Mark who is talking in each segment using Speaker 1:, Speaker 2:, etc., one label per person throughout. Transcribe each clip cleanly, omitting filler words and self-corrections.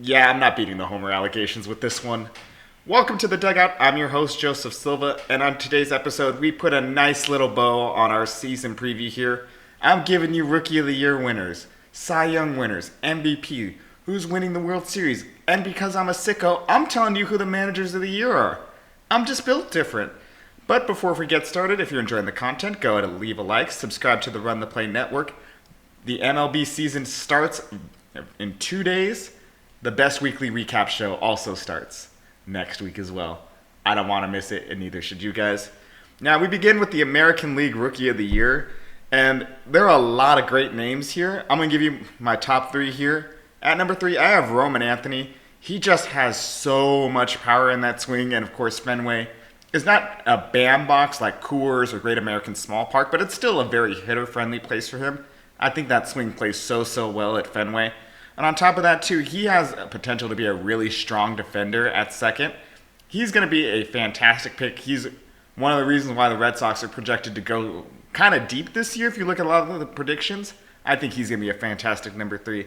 Speaker 1: Yeah, I'm not beating the homer allegations with this one. Welcome to the Dugout. I'm your host, Joseph Silva, and on today's episode, we put a nice little bow on our season preview here. I'm giving you Rookie of the Year winners, Cy Young winners, MVP, who's winning the World Series, and because I'm a sicko, I'm telling you who the managers of the year are. I'm just built different. But before we get started, if you're enjoying the content, go ahead and leave a like, subscribe to the Run the Play Network. The MLB season starts in 2 days. The best weekly recap show also starts next week as well. I don't want to miss it, and neither should you guys. Now, we begin with the American League Rookie of the Year, and there are a lot of great names here. I'm going to give you my top three here. At number 3, I have Roman Anthony. He just has so much power in that swing, and of course, Fenway is not a bandbox like Coors or Great American Small Park, but it's still a very hitter-friendly place for him. I think that swing plays so well at Fenway. And on top of that, too, he has a potential to be a really strong defender at second. He's going to be a fantastic pick. He's one of the reasons why the Red Sox are projected to go kind of deep this year. If you look at a lot of the predictions, I think he's going to be a fantastic number 3.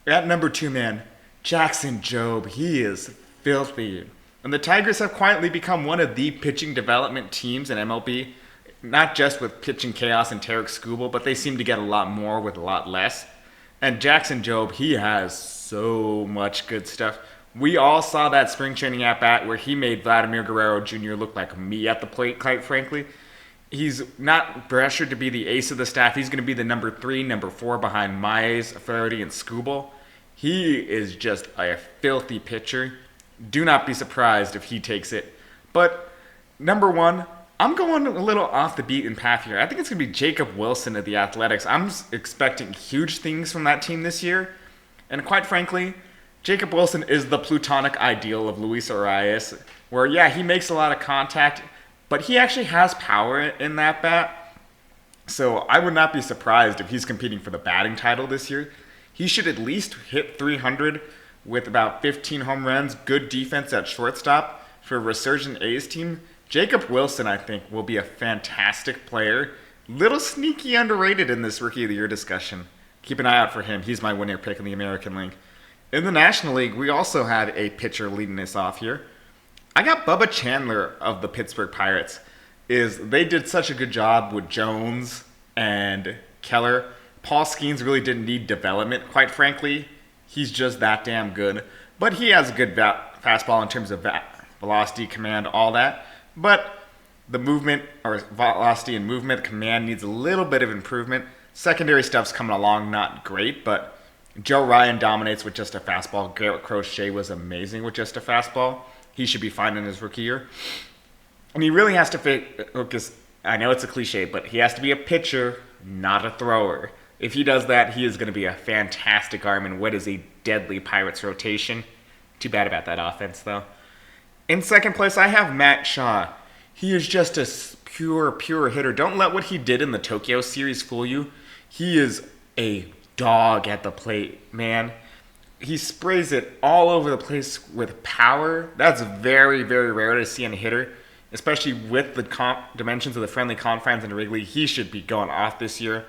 Speaker 1: At number 2, man, Jackson Jobe. He is filthy. And the Tigers have quietly become one of the pitching development teams in MLB. Not just with pitching chaos and Tarek Skubal, but they seem to get a lot more with a lot less. And Jackson Jobe, he has so much good stuff. We all saw that spring training at-bat where he made Vladimir Guerrero Jr. look like me at the plate, quite frankly. He's not pressured to be the ace of the staff. He's going to be the number 3, number 4 behind Mize, Flaherty, and Skubal. He is just a filthy pitcher. Do not be surprised if he takes it. But number 1, I'm going a little off the beaten path here. I think it's going to be Jacob Wilson of the Athletics. I'm expecting huge things from that team this year. And quite frankly, Jacob Wilson is the plutonic ideal of Luis Arias, where, yeah, he makes a lot of contact, but he actually has power in that bat. So I would not be surprised if he's competing for the batting title this year. He should at least hit 300 with about 15 home runs, good defense at shortstop for a resurgent A's team. Jacob Wilson, I think, will be a fantastic player. Little sneaky underrated in this Rookie of the Year discussion. Keep an eye out for him. He's my winner pick in the American League. In the National League, we also had a pitcher leading us off here. I got Bubba Chandler of the Pittsburgh Pirates. They did such a good job with Jones and Keller. Paul Skeens really didn't need development, quite frankly. He's just that damn good. But he has a good fastball in terms of velocity, command, all that. But the movement, or velocity and movement, command needs a little bit of improvement. Secondary stuff's coming along, not great, but Joe Ryan dominates with just a fastball. Garrett Crochet was amazing with just a fastball. He should be fine in his rookie year. And he really has to focus, I know it's a cliche, but he has to be a pitcher, not a thrower. If he does that, he is going to be a fantastic arm in what is a deadly Pirates rotation. Too bad about that offense, though. In second place, I have Matt Shaw. He is just a pure hitter. Don't let what he did in the Tokyo series fool you. He is a dog at the plate, man. He sprays it all over the place with power. That's very rare to see in a hitter, especially with the dimensions of the friendly confines in Wrigley. He should be going off this year.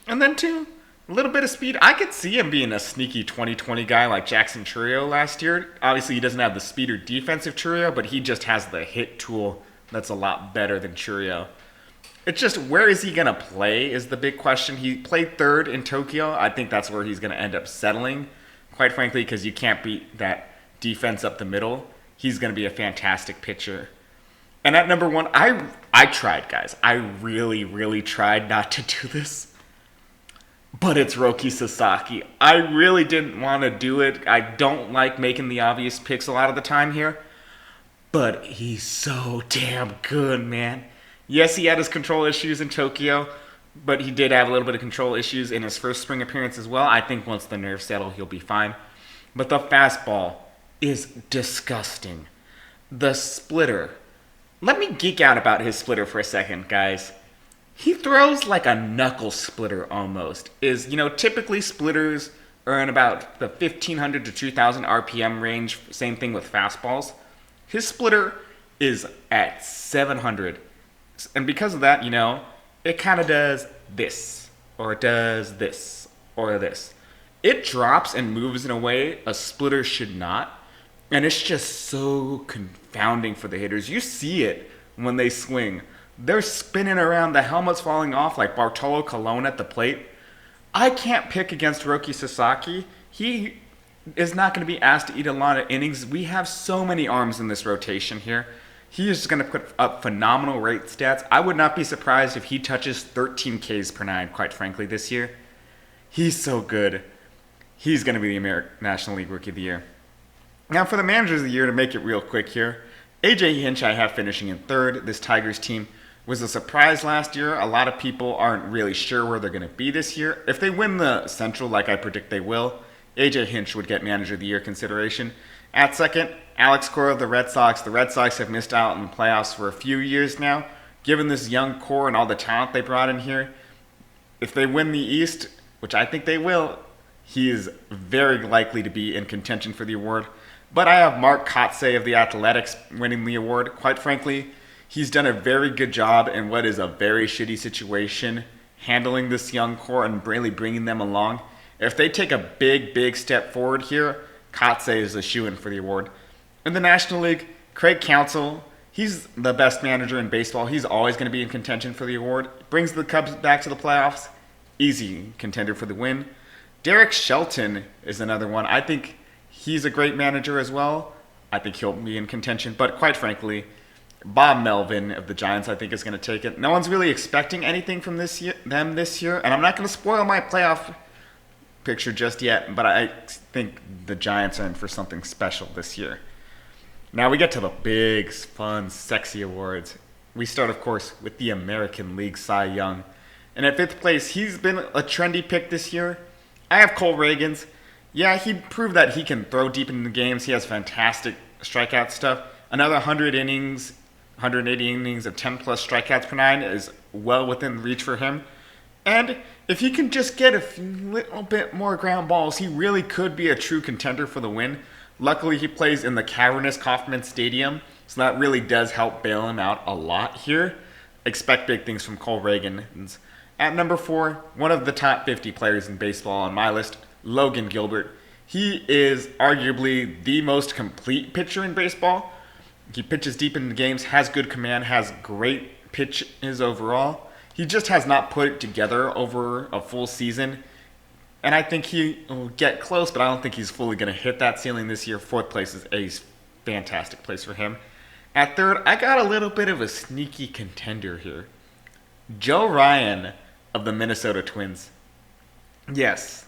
Speaker 1: And then, too, a little bit of speed. I could see him being a sneaky 2020 guy like Jackson Chourio last year. Obviously, he doesn't have the speed or defensive Chourio, but he just has the hit tool that's a lot better than Chourio. It's just, where is he going to play is the big question. He played third in Tokyo. I think that's where he's going to end up settling, quite frankly, because you can't beat that defense up the middle. He's going to be a fantastic pitcher. And at number 1, I tried, guys. I really tried not to do this. But it's Roki Sasaki. I really didn't want to do it. I don't like making the obvious picks a lot of the time here. But he's so damn good, man. Yes, he had his control issues in Tokyo, but he did have a little bit of control issues in his first spring appearance as well. I think once the nerves settle, he'll be fine. But the fastball is disgusting. The splitter. Let me geek out about his splitter for a second, guys. He throws like a knuckle splitter almost. Typically splitters are in about the 1,500 to 2,000 RPM range. Same thing with fastballs. His splitter is at 700. And because of that, it kind of does this, or it does this, or this. it drops and moves in a way a splitter should not. And it's just so confounding for the hitters. You see it when they swing. They're spinning around, the helmet's falling off like Bartolo Colon at the plate. I can't pick against Roki Sasaki. He is not going to be asked to eat a lot of innings. We have so many arms in this rotation here. He is going to put up phenomenal rate stats. I would not be surprised if he touches 13 Ks per nine, quite frankly, this year. He's so good. He's going to be the American National League Rookie of the Year. Now, for the Manager of the Year, to make it real quick here, A.J. Hinch I have finishing in third. This Tigers team was a surprise last year. A lot of people aren't really sure where they're going to be this year. If they win the Central, like I predict they will, A.J. Hinch would get Manager of the Year consideration. At second, Alex Cora of the Red Sox. The Red Sox have missed out in the playoffs for a few years now. Given this young core and all the talent they brought in here, if they win the East, which I think they will, he is very likely to be in contention for the award. But I have Mark Kotsay of the Athletics winning the award. Quite frankly, he's done a very good job in what is a very shitty situation, handling this young core and really bringing them along. If they take a big step forward here, Kotsay is a shoo-in for the award. In the National League, Craig Counsell, he's the best manager in baseball. He's always going to be in contention for the award. Brings the Cubs back to the playoffs. Easy contender for the win. Derek Shelton is another one. I think he's a great manager as well. I think he'll be in contention. But quite frankly, Bob Melvin of the Giants, I think, is going to take it. No one's really expecting anything from them this year. And I'm not going to spoil my playoff picture just yet, but I think the Giants are in for something special this year. Now we get to the big, fun, sexy awards. We start, of course, with the American League Cy Young. And at fifth place, he's been a trendy pick this year. I have Cole Reagans. Yeah, he proved that he can throw deep into the games. He has fantastic strikeout stuff. Another 180 innings of 10-plus strikeouts per nine is well within reach for him. And if he can just get a little bit more ground balls, he really could be a true contender for the win. Luckily, he plays in the cavernous Kauffman Stadium, so that really does help bail him out a lot here. Expect big things from Cole Reagans. At number 4, one of the top 50 players in baseball on my list, Logan Gilbert. He is arguably the most complete pitcher in baseball. He pitches deep in the games, has good command, has great pitches overall. He just has not put it together over a full season. And I think he will get close, but I don't think he's fully going to hit that ceiling this year. Fourth place is a fantastic place for him. At third, I got a little bit of a sneaky contender here. Joe Ryan of the Minnesota Twins. Yes,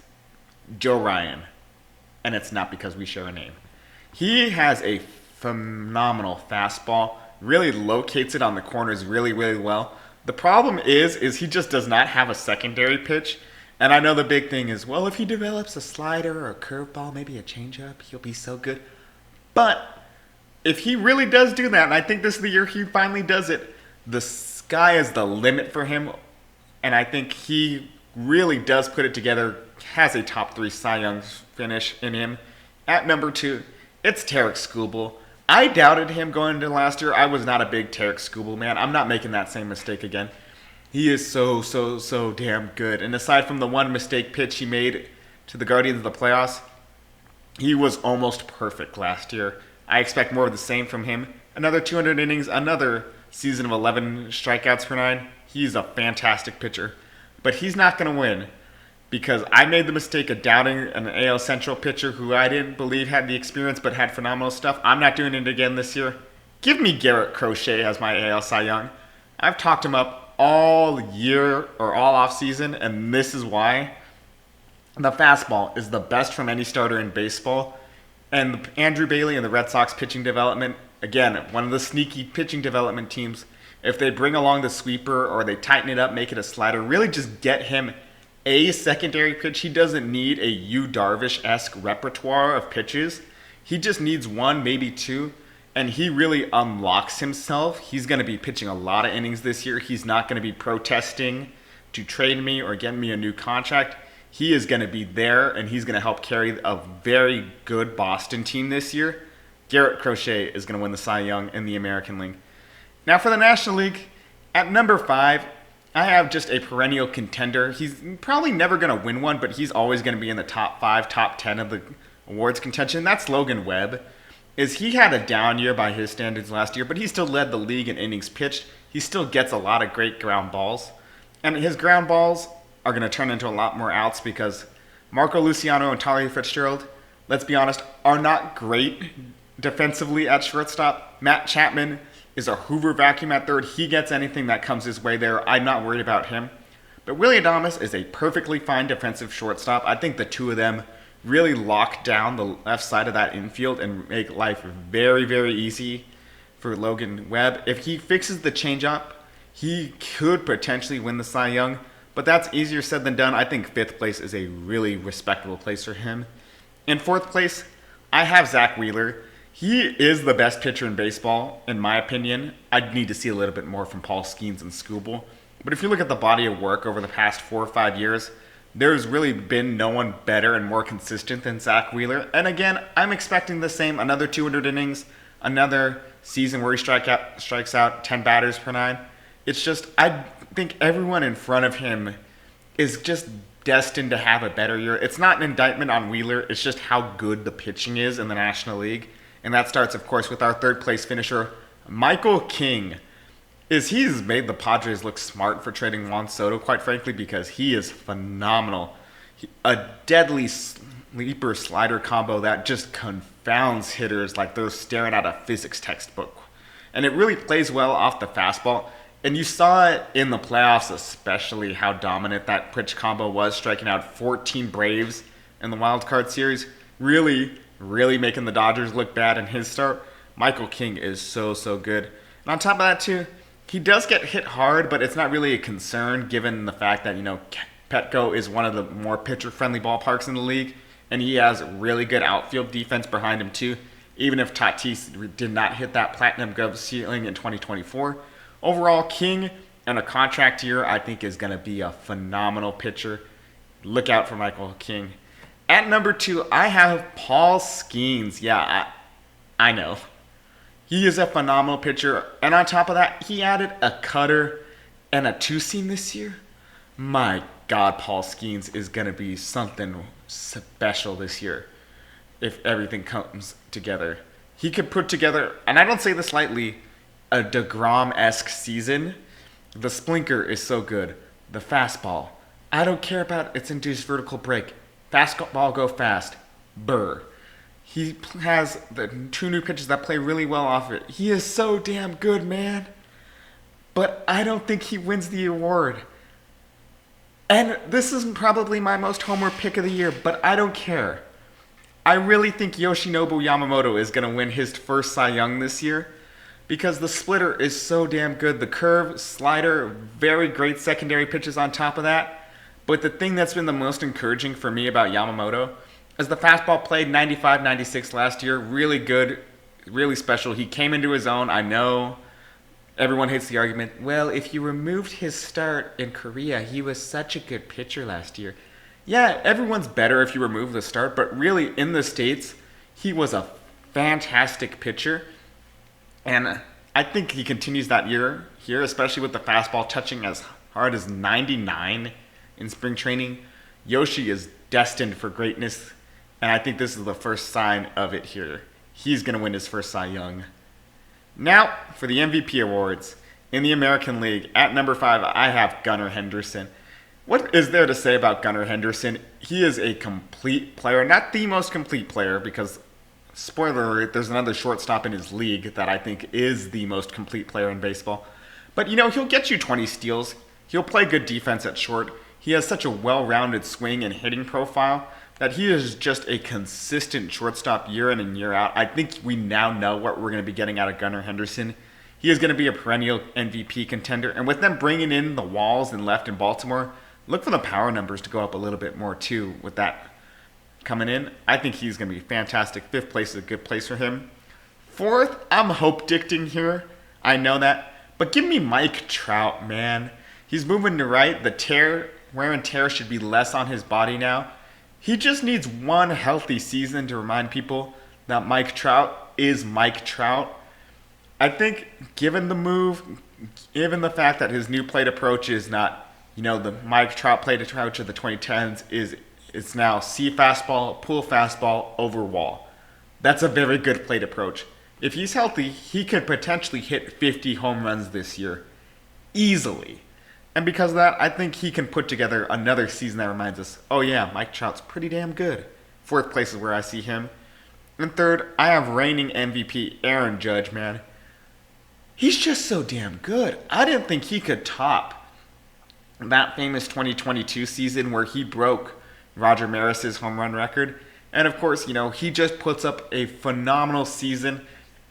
Speaker 1: Joe Ryan. And it's not because we share a name. He has a phenomenal fastball, really locates it on the corners really well. The problem is he just does not have a secondary pitch. And I know the big thing is, well, if he develops a slider or a curveball, maybe a changeup, he'll be so good. But if he really does do that, and I think this is the year he finally does it, the sky is the limit for him. And I think he really does put it together, has a top 3 Cy Young finish in him. At number 2, it's Tarek Skubal. I doubted him going into last year. I was not a big Tarek Skubal man. I'm not making that same mistake again. He is so damn good. And aside from the one mistake pitch he made to the Guardians of the playoffs, he was almost perfect last year. I expect more of the same from him. Another 200 innings, another season of 11 strikeouts per nine. He's a fantastic pitcher. But he's not going to win because I made the mistake of doubting an AL Central pitcher who I didn't believe had the experience but had phenomenal stuff. I'm not doing it again this year. Give me Garrett Crochet as my AL Cy Young. I've talked him up all year or all off season, and this is why. The fastball is the best from any starter in baseball. And Andrew Bailey and the Red Sox pitching development, again, one of the sneaky pitching development teams, if they bring along the sweeper or they tighten it up, make it a slider, really just get him a secondary pitch. He doesn't need a Yu Darvish-esque repertoire of pitches. He just needs one, maybe two, and he really unlocks himself. He's going to be pitching a lot of innings this year. He's not going to be protesting to trade me or get me a new contract. He is going to be there, and he's going to help carry a very good Boston team this year. Garrett Crochet is going to win the Cy Young in the American League. Now for the National League, at number 5, I have just a perennial contender. He's probably never going to win one, but he's always going to be in the top 5, top 10 of the awards contention. That's Logan Webb. He had a down year by his standards last year, but he still led the league in innings pitched. He still gets a lot of great ground balls. And his ground balls are going to turn into a lot more outs because Marco Luciano and Tyler Fitzgerald, let's be honest, are not great defensively at shortstop. Matt Chapman is a Hoover vacuum at third. He gets anything that comes his way there. I'm not worried about him. But Willie Adames is a perfectly fine defensive shortstop. I think the two of them really lock down the left side of that infield and make life very, very easy for Logan Webb. If he fixes the changeup, he could potentially win the Cy Young, but that's easier said than done. I think 5th place is a really respectable place for him. In 4th place, I have Zach Wheeler. He is the best pitcher in baseball, in my opinion. I'd need to see a little bit more from Paul Skeens and Skubal. But if you look at the body of work over the past 4 or 5 years, there's really been no one better and more consistent than Zach Wheeler. And again, I'm expecting the same, another 200 innings, another season where he strikes out 10 batters per 9. It's just, I think everyone in front of him is just destined to have a better year. It's not an indictment on Wheeler, it's just how good the pitching is in the National League. And that starts, of course, with our 3rd place finisher, Michael King. He's made the Padres look smart for trading Juan Soto, quite frankly, because he is phenomenal. A deadly sleeper slider combo that just confounds hitters like they're staring at a physics textbook. And it really plays well off the fastball. And you saw it in the playoffs, especially how dominant that pitch combo was, striking out 14 Braves in the wild card series. Really making the Dodgers look bad in his start. Michael King is so good. And on top of that, too, he does get hit hard, but it's not really a concern given the fact that, Petco is one of the more pitcher-friendly ballparks in the league, and he has really good outfield defense behind him, too. Even if Tatis did not hit that platinum glove ceiling in 2024. Overall, King and a contract year, I think, is going to be a phenomenal pitcher. Look out for Michael King. At number 2, I have Paul Skeens. Yeah, I know. He is a phenomenal pitcher. And on top of that, he added a cutter and a 2-seam this year. My God, Paul Skeens is going to be something special this year if everything comes together. He could put together, and I don't say this lightly, a DeGrom-esque season. The splinter is so good. The fastball. I don't care about its induced vertical break. Fastball go fast. Burr. He has the 2 new pitches that play really well off it. He is so damn good, man. But I don't think he wins the award. And this is probably my most homer pick of the year, but I don't care. I really think Yoshinobu Yamamoto is going to win his first Cy Young this year because the splitter is so damn good. The curve, slider, very great secondary pitches on top of that. But the thing that's been the most encouraging for me about Yamamoto is the fastball played 95-96 last year. Really good, really special. He came into his own. I know everyone hates the argument, well, if you removed his start in Korea, he was such a good pitcher last year. Yeah, everyone's better if you remove the start, but really in the States, he was a fantastic pitcher. And I think he continues that year here, especially with the fastball touching as hard as 99 in spring training. Yoshi is destined for greatness, and I think this is the first sign of it here. He's going to win his first Cy Young. Now, for the MVP awards. In the American League, at number 5, I have Gunnar Henderson. What is there to say about Gunnar Henderson? He is a complete player. Not the most complete player, because, spoiler alert, there's another shortstop in his league that I think is the most complete player in baseball. But, he'll get you 20 steals. He'll play good defense at short. He has such a well-rounded swing and hitting profile that he is just a consistent shortstop year in and year out. I think we now know what we're going to be getting out of Gunnar Henderson. He is going to be a perennial MVP contender. And with them bringing in the Walls and left in Baltimore, look for the power numbers to go up a little bit more too with that coming in. I think he's going to be fantastic. 5th place is a good place for him. 4th, I'm hope-dicting here. I know that. But give me Mike Trout, man. He's moving to right. The wear and tear should be less on his body now. He just needs one healthy season to remind people that Mike Trout is Mike Trout. I think given the move, Given the fact that his new plate approach is not, the Mike Trout plate approach of the 2010s is it's now see fastball, pull fastball, over wall. That's a very good plate approach. If he's healthy, he could potentially hit 50 home runs this year. Easily. And because of that, I think he can put together another season that reminds us, oh yeah, Mike Trout's pretty damn good. Fourth place is where I see him. And third, I have reigning MVP Aaron Judge, man. He's just so damn good. I didn't think he could top that famous 2022 season where he broke Roger Maris's home run record. And of course, he just puts up a phenomenal season.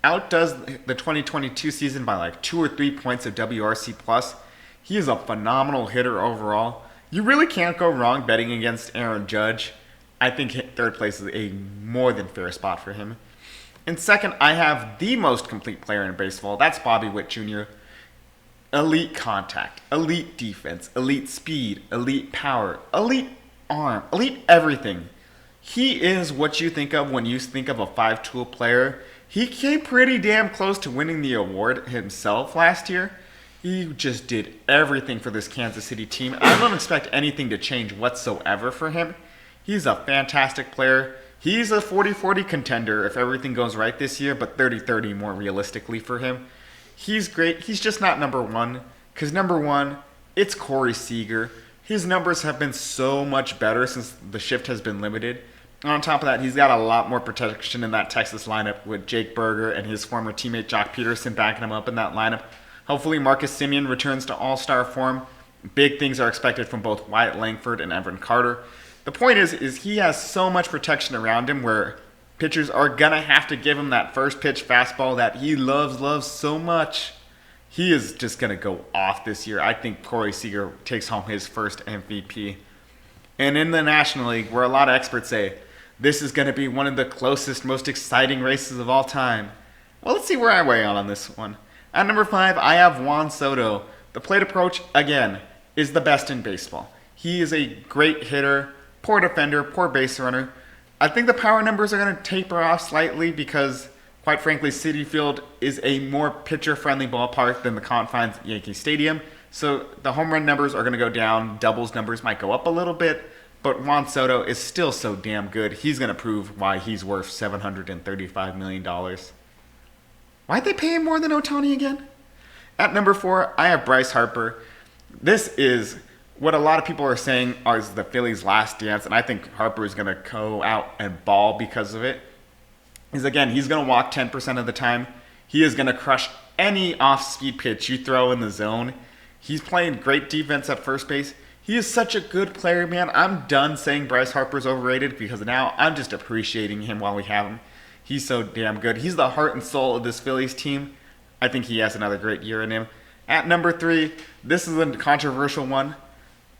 Speaker 1: Outdoes the 2022 season by like 2 or 3 points of WRC plus. He is a phenomenal hitter overall. You really can't go wrong betting against Aaron Judge. I think third place is a more than fair spot for him. And second, I have the most complete player in baseball. That's Bobby Witt Jr. Elite contact, elite defense, elite speed, elite power, elite arm, elite everything. He is what you think of when you think of a five-tool player. He came pretty damn close to winning the award himself last year. He just did everything for this Kansas City team. I don't expect anything to change whatsoever for him. He's a fantastic player. He's a 40-40 contender if everything goes right this year, but 30-30 more realistically for him. He's great. He's just not number one, because number one, it's Corey Seager. His numbers have been so much better since the shift has been limited. On top of that, he's got a lot more protection in that Texas lineup with Jake Berger and his former teammate Jock Peterson backing him up in that lineup. Hopefully Marcus Semien returns to all-star form. Big things are expected from both Wyatt Langford and Evan Carter. The point is he has so much protection around him where pitchers are going to have to give him that first pitch fastball that he loves so much. He is just going to go off this year. I think Corey Seager takes home his first MVP. And in the National League, where a lot of experts say, this is going to be one of the closest, most exciting races of all time. Well, let's see where I weigh on this one. At number 5, I have Juan Soto. The plate approach, again, is the best in baseball. He is a great hitter, poor defender, poor base runner. I think the power numbers are going to taper off slightly because, quite frankly, Citi Field is a more pitcher-friendly ballpark than the confines of Yankee Stadium. So the home run numbers are going to go down. Doubles numbers might go up a little bit. But Juan Soto is still so damn good. He's going to prove why he's worth $735 million. Why'd they pay him more than Ohtani again? At number 4, I have Bryce Harper. This is what a lot of people are saying is the Phillies' last dance, and I think Harper is going to go out and ball because of it. He's going to walk 10% of the time. He is going to crush any off-speed pitch you throw in the zone. He's playing great defense at first base. He is such a good player, man. I'm done saying Bryce Harper's overrated because now I'm just appreciating him while we have him. He's so damn good. He's the heart and soul of this Phillies team. I think he has another great year in him. At number 3, this is a controversial one,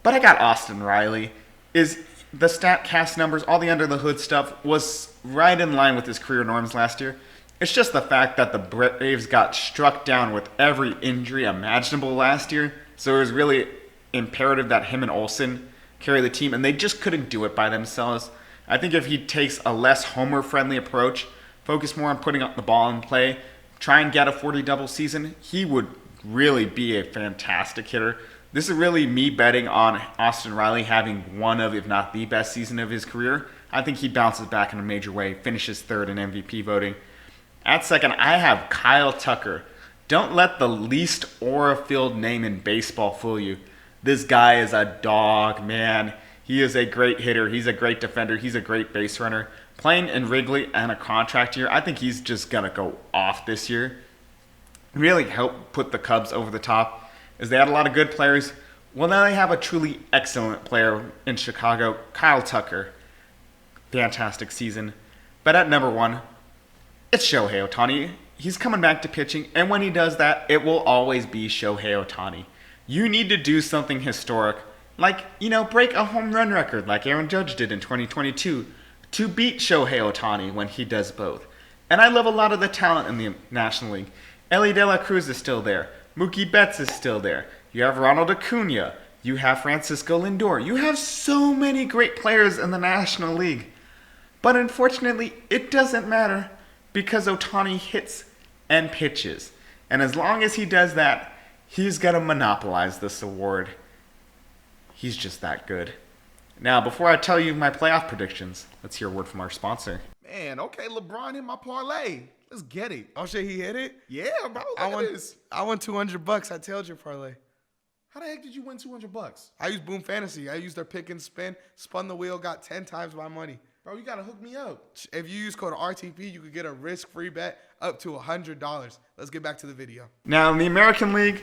Speaker 1: but I got Austin Riley. Is the StatCast numbers, all the under-the-hood stuff, was right in line with his career norms last year. It's just the fact that the Braves got struck down with every injury imaginable last year, so it was really imperative that him and Olsen carry the team, and they just couldn't do it by themselves. I think if he takes a less homer-friendly approach, focus more on putting up the ball in play, try and get a 40-double season, he would really be a fantastic hitter. This is really me betting on Austin Riley having one of, if not the best season of his career. I think he bounces back in a major way, finishes third in MVP voting. At second, I have Kyle Tucker. Don't let the least aura-filled name in baseball fool you. This guy is a dog, man. He is a great hitter. He's a great defender. He's a great base runner. Playing in Wrigley and a contract year, I think he's just going to go off this year. Really help put the Cubs over the top as they had a lot of good players. Well, now they have a truly excellent player in Chicago, Kyle Tucker. Fantastic season. But at number 1, it's Shohei Ohtani. He's coming back to pitching, and when he does that, it will always be Shohei Ohtani. You need to do something historic, like, break a home run record like Aaron Judge did in 2022 to beat Shohei Ohtani when he does both. And I love a lot of the talent in the National League. Ellie De La Cruz is still there. Mookie Betts is still there. You have Ronald Acuna. You have Francisco Lindor. You have so many great players in the National League. But unfortunately, it doesn't matter because Ohtani hits and pitches. And as long as he does that, He's going to monopolize this award. He's just that good. Now, before I tell you my playoff predictions, let's hear a word from our sponsor.
Speaker 2: Man, okay, LeBron hit my parlay. Let's get it.
Speaker 3: Oh shit, he hit it?
Speaker 2: Yeah, bro. Look at this.
Speaker 3: I won $200. I tailed your parlay.
Speaker 2: How the heck did you win $200?
Speaker 3: I used Boom Fantasy. I used their pick and spin, spun the wheel, got 10 times my money.
Speaker 2: Bro, you gotta hook me up.
Speaker 3: If you use code RTP, you could get a risk-free bet up to $100. Let's get back to the video.
Speaker 1: Now, in the American League,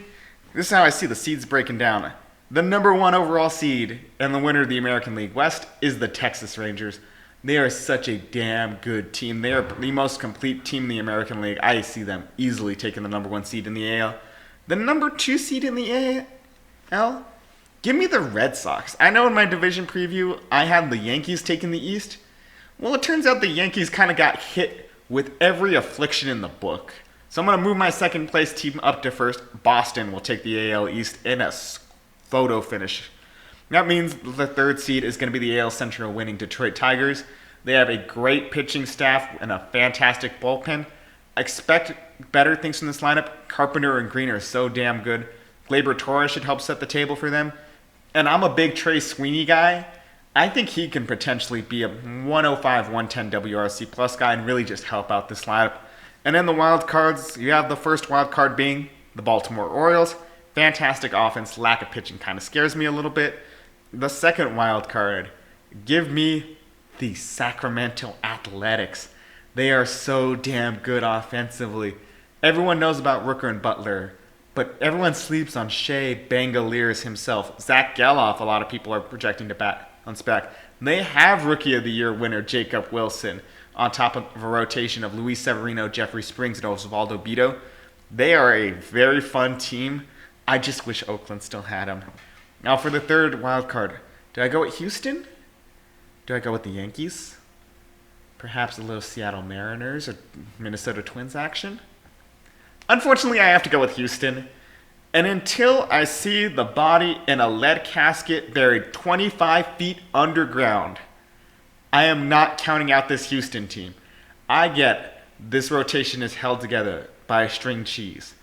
Speaker 1: this is how I see the seeds breaking down. The number 1 overall seed and the winner of the American League West is the Texas Rangers. They are such a damn good team. They are the most complete team in the American League. I see them easily taking the number 1 seed in the AL. The number 2 seed in the AL? Give me the Red Sox. I know in my division preview, I had the Yankees taking the East. Well, it turns out the Yankees kind of got hit with every affliction in the book. So I'm going to move my second place team up to first. Boston will take the AL East in a photo finish. That means the 3rd seed is going to be the AL Central winning Detroit Tigers. They have a great pitching staff and a fantastic bullpen. Expect better things from this lineup. Carpenter and Green are so damn good. Gleyber Torres should help set the table for them. And I'm a big Trey Sweeney guy. I think he can potentially be a 105, 110 WRC plus guy and really just help out this lineup. And then the wild cards, you have the first wild card being the Baltimore Orioles. Fantastic offense, lack of pitching kind of scares me a little bit. The second wild card, give me the Sacramento Athletics. They are so damn good offensively. Everyone knows about Rooker and Butler, but everyone sleeps on Shea Bangaliers himself. Zach Geloff, a lot of people are projecting to bat on spec. They have Rookie of the Year winner Jacob Wilson on top of a rotation of Luis Severino, Jeffrey Springs, and Osvaldo Bido. They are a very fun team. I just wish Oakland still had them. Now for the third wild card, do I go with Houston? Do I go with the Yankees? Perhaps a little Seattle Mariners or Minnesota Twins action? Unfortunately, I have to go with Houston. And until I see the body in a lead casket buried 25 feet underground, I am not counting out this Houston team. I get this rotation is held together by string cheese.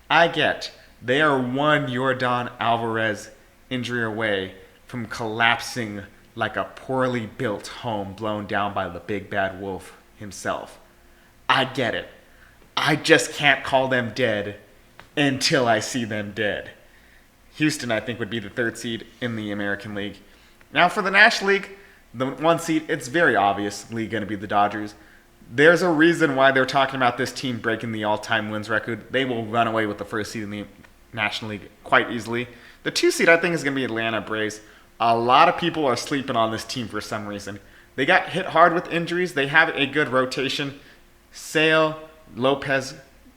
Speaker 1: I get they are one Yordan Alvarez injury away from collapsing like a poorly built home blown down by the big bad wolf himself. I get it. I just can't call them dead until I see them dead. Houston, I think, would be the 3rd seed in the American League. Now for the National League, the 1 seed, it's very obviously going to be the Dodgers. There's a reason why they're talking about this team breaking the all-time wins record. They will run away with the 1st seed in the National League quite easily. The 2 seed, I think, is going to be Atlanta Braves. A lot of people are sleeping on this team for some reason. They got hit hard with injuries. They have a good rotation. Sale, Lopez,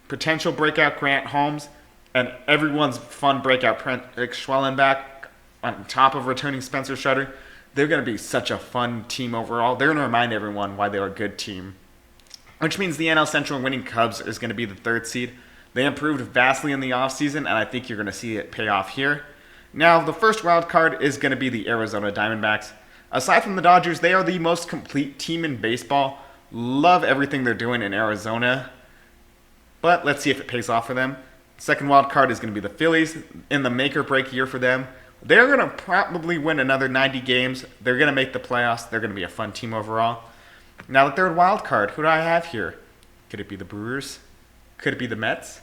Speaker 1: potential breakout Grant Holmes, and everyone's fun breakout Schwellenbach on top of returning Spencer Strider. They're going to be such a fun team overall. They're going to remind everyone why they're a good team. Which means the NL Central winning Cubs is going to be the 3rd seed. They improved vastly in the offseason, and I think you're going to see it pay off here. Now, the first wild card is going to be the Arizona Diamondbacks. Aside from the Dodgers, they are the most complete team in baseball. Love everything they're doing in Arizona. But let's see if it pays off for them. Second wild card is going to be the Phillies in the make-or-break year for them. They're going to probably win another 90 games. They're going to make the playoffs. They're going to be a fun team overall. Now, the third wild card, who do I have here? Could it be the Brewers? Could it be the Mets?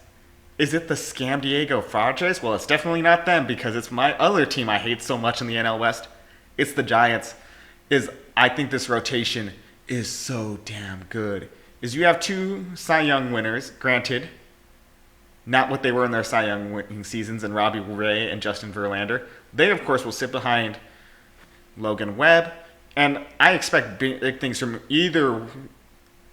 Speaker 1: Is it the Scam Diego Padres? Well, it's definitely not them because it's my other team I hate so much in the NL West. It's the Giants. I think this rotation is so damn good. You have 2 Cy Young winners, granted, not what they were in their Cy Young winning seasons, and Robbie Ray and Justin Verlander. They, of course, will sit behind Logan Webb, and I expect big things from either,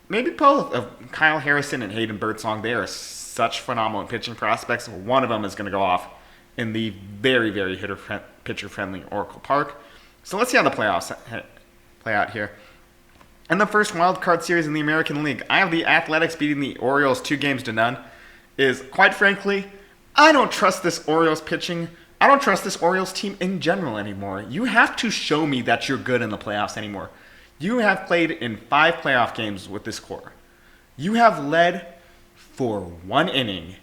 Speaker 1: maybe both, of Kyle Harrison and Hayden Birdsong. They are such phenomenal pitching prospects. One of them is going to go off in the very, very pitcher-friendly Oracle Park. So let's see how the playoffs play out here. In the first wild card series in the American League, I have the Athletics beating the Orioles 2-0. Quite frankly, I don't trust this Orioles pitching. I don't trust this Orioles team in general anymore. You have to show me that you're good in the playoffs anymore. You have played in 5 playoff games with this core. You have led for 1 inning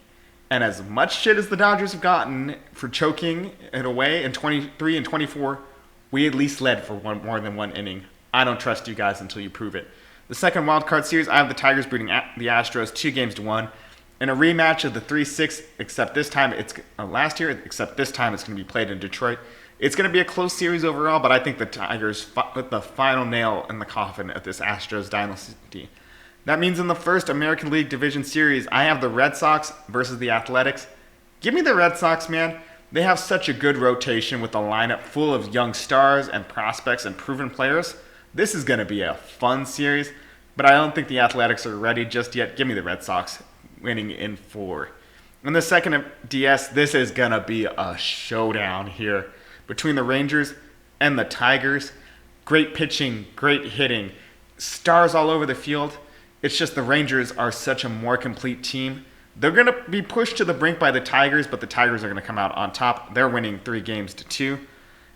Speaker 1: And as much shit as the Dodgers have gotten for choking it away in 23 and 24, we at least led for more than one inning. I don't trust you guys until you prove it. The second wildcard series, I have the Tigers beating the Astros 2-1 in a rematch of the 3-6, except this time it's last year, except this time it's going to be played in Detroit. It's going to be a close series overall, but I think the Tigers put the final nail in the coffin of this Astros dynasty. That means in the first American League Division Series, I have the Red Sox versus the Athletics. Give me the Red Sox, man. They have such a good rotation with a lineup full of young stars and prospects and proven players. This is going to be a fun series, but I don't think the Athletics are ready just yet. Give me the Red Sox winning in 4. In the second DS, this is going to be a showdown here between the Rangers and the Tigers. Great pitching, great hitting, stars all over the field. It's just the Rangers are such a more complete team. They're going to be pushed to the brink by the Tigers, but the Tigers are going to come out on top. They're winning 3-2.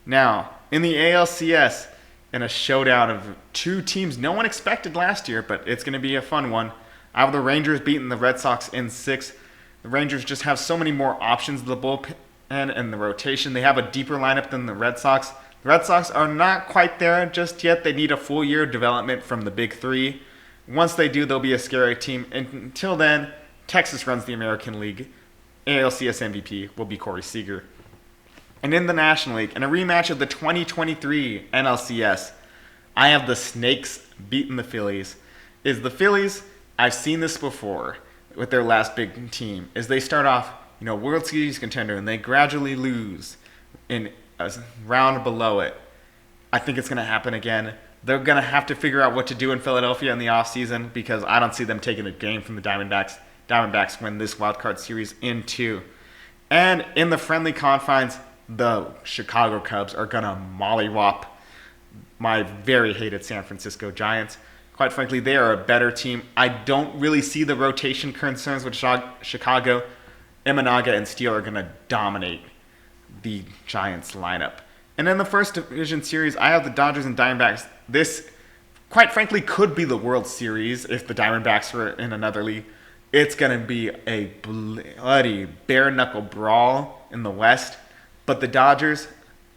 Speaker 1: Now, in the ALCS, in a showdown of two teams no one expected last year, but it's going to be a fun one. I have the Rangers beating the Red Sox in 6. The Rangers just have so many more options in the bullpen and the rotation. They have a deeper lineup than the Red Sox. The Red Sox are not quite there just yet. They need a full year of development from the Big Three. Once they do, they'll be a scary team. And until then, Texas runs the American League. ALCS MVP will be Corey Seager. And in the National League, in a rematch of the 2023 NLCS, I have the Snakes beating the Phillies. The Phillies, I've seen this before with their last big team, is they start off, World Series contender, and they gradually lose in a round below it. I think it's going to happen again. They're going to have to figure out what to do in Philadelphia in the offseason because I don't see them taking a game from the Diamondbacks. Diamondbacks win this wildcard series in 2. And in the friendly confines, the Chicago Cubs are going to mollywop my very hated San Francisco Giants. Quite frankly, they are a better team. I don't really see the rotation concerns with Chicago. Imanaga and Steele are going to dominate the Giants lineup. And in the first division series, I have the Dodgers and Diamondbacks. This, quite frankly, could be the World Series if the Diamondbacks were in another league. It's going to be a bloody bare-knuckle brawl in the West. But the Dodgers,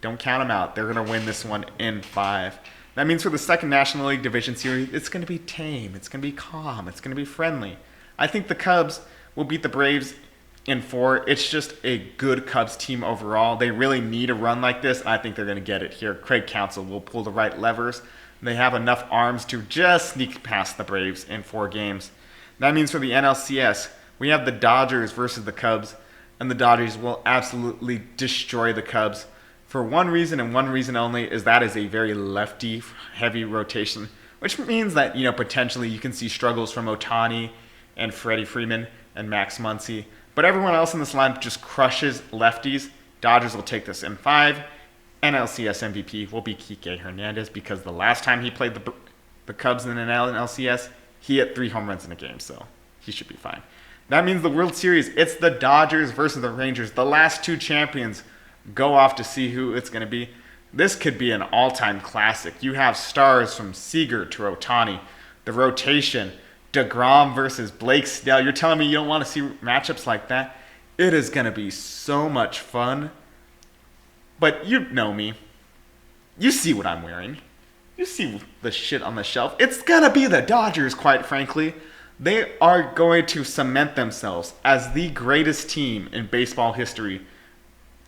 Speaker 1: don't count them out. They're going to win this one in 5. That means for the second National League Division Series, it's going to be tame. It's going to be calm. It's going to be friendly. I think the Cubs will beat the Braves in 4. It's just a good Cubs team overall. They really need a run like this. I think they're going to get it here. Craig Counsell will pull the right levers. They have enough arms to just sneak past the Braves in 4 games. That means for the NLCS, we have the Dodgers versus the Cubs, and the Dodgers will absolutely destroy the Cubs. For one reason and one reason only, is that is a very lefty-heavy rotation, which means that, potentially you can see struggles from Ohtani and Freddie Freeman and Max Muncy. But everyone else in this lineup just crushes lefties. Dodgers will take this in 5. NLCS MVP will be Kike Hernandez because the last time he played the Cubs in an NLCS, he hit 3 home runs in a game, so he should be fine. That means the World Series, it's the Dodgers versus the Rangers. The last 2 champions go off to see who it's going to be. This could be an all-time classic. You have stars from Seager to Ohtani. The rotation, DeGrom versus Blake Snell. You're telling me you don't want to see matchups like that? It is going to be so much fun. But you know me. You see what I'm wearing. You see the shit on the shelf. It's going to be the Dodgers, quite frankly. They are going to cement themselves as the greatest team in baseball history.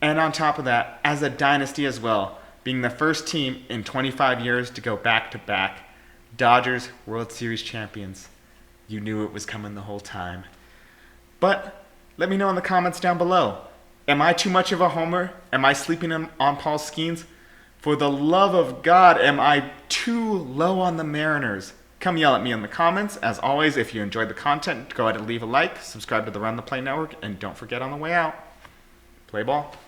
Speaker 1: And on top of that, as a dynasty as well, being the first team in 25 years to go back-to-back. Dodgers World Series champions. You knew it was coming the whole time. But let me know in the comments down below. Am I too much of a homer? Am I sleeping on Paul Skeens? For the love of God, am I too low on the Mariners? Come yell at me in the comments. As always, if you enjoyed the content, go ahead and leave a like, subscribe to the Run the Play Network, and don't forget on the way out, play ball.